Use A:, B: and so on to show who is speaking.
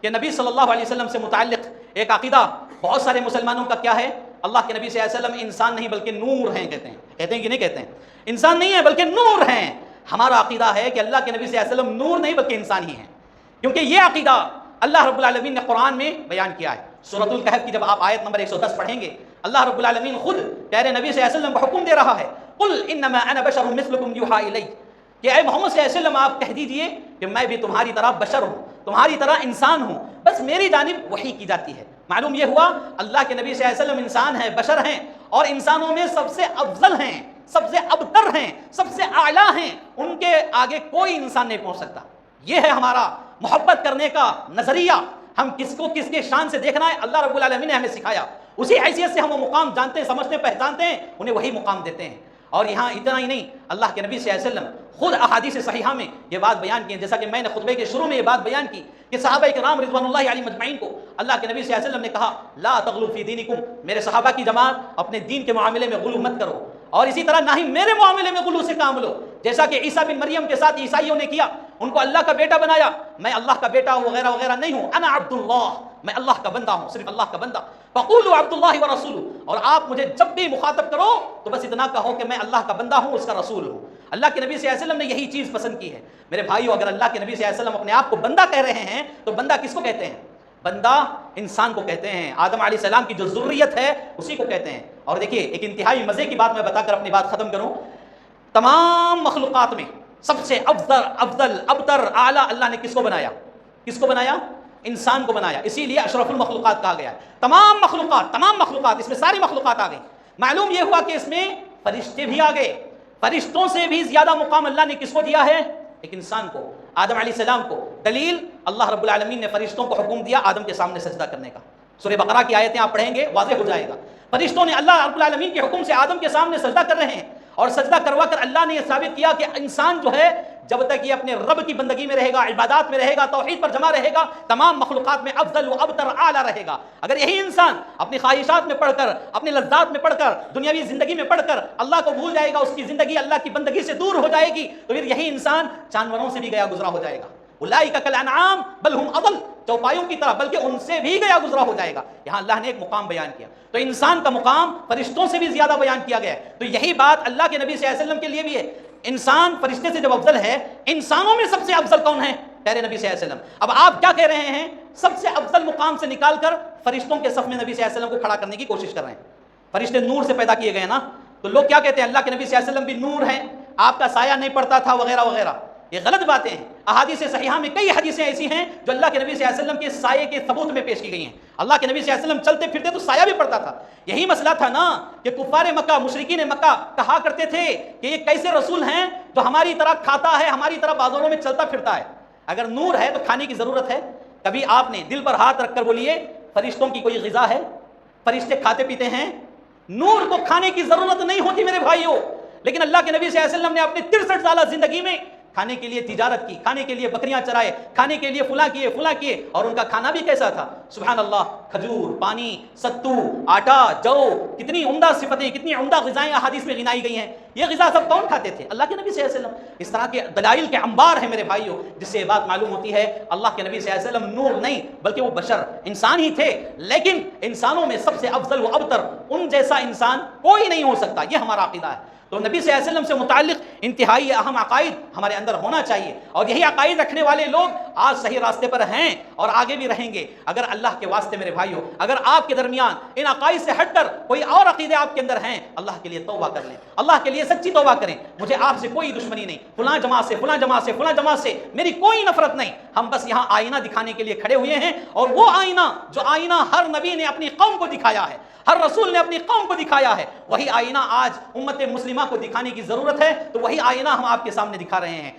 A: کہ نبی صلی اللہ علیہ وسلم سے متعلق ایک عقیدہ بہت سارے مسلمانوں کا کیا ہے؟ اللہ کے نبی صلی اللہ علیہ وسلم انسان نہیں بلکہ نور ہیں، کہتے ہیں کہ نہیں کہتے ہیں؟ انسان نہیں ہے بلکہ نور ہیں۔ ہمارا عقیدہ ہے کہ اللہ کے نبی صلی اللہ علیہ وسلم نور نہیں بلکہ انسان ہی ہیں، کیونکہ یہ عقیدہ اللہ رب العالمین نے قرآن میں بیان کیا ہے۔ سورۃ الکہف کی جب آپ آیت نمبر 110 پڑھیں گے، اللہ رب العالمین خود پیارے نبی صلی اللہ علیہ وسلم کو حکم دے رہا ہے، قل انما انا بشر مثلکم یوحی الی، کہ اے محمد صلی اللہ علیہ وسلم آپ کہہ دیجئے کہ میں بھی تمہاری طرح بشر ہوں، تمہاری طرح انسان ہوں، بس میری جانب وحی کی جاتی ہے۔ معلوم یہ ہوا اللہ کے نبی صلی اللہ علیہ وسلم انسان ہیں، بشر ہیں، اور انسانوں میں سب سے افضل ہیں، سب سے ابتر ہیں، سب سے اعلیٰ ہیں، ان کے آگے کوئی انسان نہیں پہنچ سکتا۔ یہ ہے ہمارا محبت کرنے کا نظریہ، ہم کس کو کس کے شان سے دیکھنا ہے اللہ رب العالمین نے ہمیں سکھایا، اسی حیثیت سے ہم وہ مقام جانتے ہیں، سمجھتے ہیں، پہچانتے ہیں، انہیں وہی مقام دیتے ہیں۔ اور یہاں اتنا ہی نہیں، اللہ کے نبی صلی اللہ علیہ وسلم خود احادیث صحیحہ میں یہ بات بیان کی ہے، جیسا کہ میں نے خطبے کے شروع میں یہ بات بیان کی کہ صحابہ کرام رضوان اللہ علیہم اجمعین کو اللہ کے نبی صلی اللہ علیہ وسلم نے کہا لا تغلو فی دینکم، میرے صحابہ کی جماعت اپنے دین کے معاملے میں غلو مت کرو، اور اسی طرح نہ ہی میرے معاملے میں غلو سے کام لو، جیسا کہ عیسیٰ بن مریم کے ساتھ عیسائیوں نے کیا، ان کو اللہ کا بیٹا بنایا، میں اللہ کا بیٹا وغیرہ وغیرہ نہیں ہوں، انا عبد اللہ، میں اللہ کا بندہ ہوں، صرف اللہ کا بندہ، فقولوا عبد اللہ ورسولہ، اور آپ مجھے جب بھی مخاطب کرو تو بس اتنا کہو کہ میں اللہ کا بندہ ہوں، اس کا رسول ہوں۔ اللہ کے نبی صلی اللہ علیہ وسلم نے یہی چیز پسند کی ہے۔ میرے بھائیو، اگر اللہ کے نبی صلی اللہ علیہ وسلم اپنے آپ کو بندہ کہہ رہے ہیں تو بندہ کس کو کہتے ہیں؟ بندہ انسان کو کہتے ہیں، آدم علیہ السلام کی جو ذریت ہے اسی کو کہتے ہیں۔ اور دیکھیے ایک انتہائی مزے کی بات میں بتا کر اپنی بات ختم کروں، تمام مخلوقات میں سب سے افضل ابتر اعلیٰ اللہ نے کس کو بنایا؟ کس کو بنایا؟ انسان کو بنایا، اسی لیے اشرف المخلوقات کہا گیا ہے۔ تمام مخلوقات اس میں ساری مخلوقات آ گئی۔ معلوم یہ ہوا کہ اس میں فرشتے بھی آ گئے، فرشتوں سے بھی زیادہ مقام اللہ نے کس کو دیا ہے؟ ایک انسان کو، آدم علیہ السلام کو۔ دلیل، اللہ رب العالمین نے فرشتوں کو حکم دیا آدم کے سامنے سجدہ کرنے کا۔ سورہ بقرہ کی آیتیں آپ پڑھیں گے واضح ہو جائے گا، فرشتوں نے اللہ رب العالمین کے حکم سے آدم کے سامنے سجدہ کر رہے ہیں، اور سجدہ کروا کر اللہ نے یہ ثابت کیا کہ انسان جو ہے جب تک یہ اپنے رب کی بندگی میں رہے گا، عبادات میں رہے گا، توحید پر جمع رہے گا، تمام مخلوقات میں افضل و ابتر اعلیٰ رہے گا۔ اگر یہی انسان اپنی خواہشات میں پڑھ کر، اپنی لذات میں پڑھ کر، دنیاوی زندگی میں پڑھ کر اللہ کو بھول جائے گا، اس کی زندگی اللہ کی بندگی سے دور ہو جائے گی، تو پھر یہی انسان جانوروں سے بھی گیا گزرا ہو جائے گا۔ اولئک کالانعام بل هم اضل، چوپایوں کی طرح بلکہ ان سے بھی گیا گزرا ہو جائے گا۔ یہاں اللہ نے ایک مقام بیان کیا، تو انسان کا مقام فرشتوں سے بھی زیادہ بیان کیا گیا ہے۔ تو یہی بات اللہ کے نبی صلی اللہ علیہ وسلم کے لیے بھی ہے، انسان فرشتے سے جب افضل ہے، انسانوں میں سب سے افضل کون ہے؟ پیارے نبی صلی اللہ علیہ وسلم۔ اب آپ کیا کہہ رہے ہیں؟ سب سے افضل مقام سے نکال کر فرشتوں کے صف میں نبی صلی اللہ علیہ وسلم کو کھڑا کرنے کی کوشش کر رہے ہیں۔ فرشتے نور سے پیدا کیے گئے نا، تو لوگ کیا کہتے ہیں؟ اللہ کے نبی صلی اللہ علیہ وسلم بھی نور ہیں، آپ کا سایہ نہیں پڑتا تھا وغیرہ وغیرہ۔ یہ غلط باتیں ہیں۔ احادیث صحیحہ میں کئی حدیثیں ایسی ہیں جو اللہ کے نبی صلی اللہ علیہ وسلم کے سائے کے ثبوت میں پیش کی گئی ہیں۔ اللہ کے نبی صلی اللہ علیہ وسلم چلتے پھرتے تو سایہ بھی پڑتا تھا۔ یہی مسئلہ تھا نا کہ کفار مکہ، مشرکین مکہ کہا کرتے تھے کہ یہ کیسے رسول ہیں جو ہماری طرح کھاتا ہے، ہماری طرح بازاروں میں چلتا پھرتا ہے؟ اگر نور ہے تو کھانے کی ضرورت ہے؟ کبھی آپ نے دل پر ہاتھ رکھ کر بولیے فرشتوں کی کوئی غذا ہے؟ فرشتے کھاتے پیتے ہیں؟ نور کو کھانے کی ضرورت نہیں ہوتی میرے بھائیوں، لیکن اللہ کے نبی صلی اللہ علیہ وسلم نے اپنی 63 سالہ زندگی میں کھانے کے لیے تجارت کی، کھانے کے لیے بکریاں چرائے، کھانے کے لیے فلاں کیے، اور ان کا کھانا بھی کیسا تھا؟ سبحان اللہ، کھجور، پانی، ستو، آٹا، جو، کتنی عمدہ صفتیں، کتنی عمدہ غذائیں احادیث میں گنائی گئی ہیں۔ یہ غذا سب کون کھاتے تھے؟ اللہ کے نبی صلی اللہ علیہ وسلم۔ اس طرح کے دلائل کے انبار ہیں میرے بھائیوں، جس سے یہ بات معلوم ہوتی ہے اللہ کے نبی صلی اللہ علیہ وسلم نور نہیں بلکہ وہ بشر، انسان ہی تھے، لیکن انسانوں میں سب سے افضل و ابتر، ان جیسا انسان کوئی نہیں ہو سکتا، یہ ہمارا عقیدہ ہے۔ تو نبی صلی اللہ علیہ وسلم سے متعلق انتہائی اہم عقائد ہمارے اندر ہونا چاہیے، اور یہی عقائد رکھنے والے لوگ آج صحیح راستے پر ہیں اور آگے بھی رہیں گے۔ اگر اللہ کے واسطے میرے بھائیوں، اگر آپ کے درمیان ان عقائد سے ہٹ کر کوئی اور عقیدے آپ کے اندر ہیں، اللہ کے لیے توبہ کر لیں، اللہ کے لیے سچی توبہ کریں۔ مجھے آپ سے کوئی دشمنی نہیں، فلاں جماعت سے میری کوئی نفرت نہیں، ہم بس یہاں آئینہ دکھانے کے لیے کھڑے ہوئے ہیں، اور وہ آئینہ جو آئینہ ہر نبی نے اپنی قوم کو دکھایا ہے، ہر رسول نے اپنی قوم کو دکھایا ہے، وہی آئینہ آج امت مسلمہ کو دکھانے کی ضرورت ہے، تو وہی آئینہ ہم آپ کے سامنے دکھا رہے ہیں۔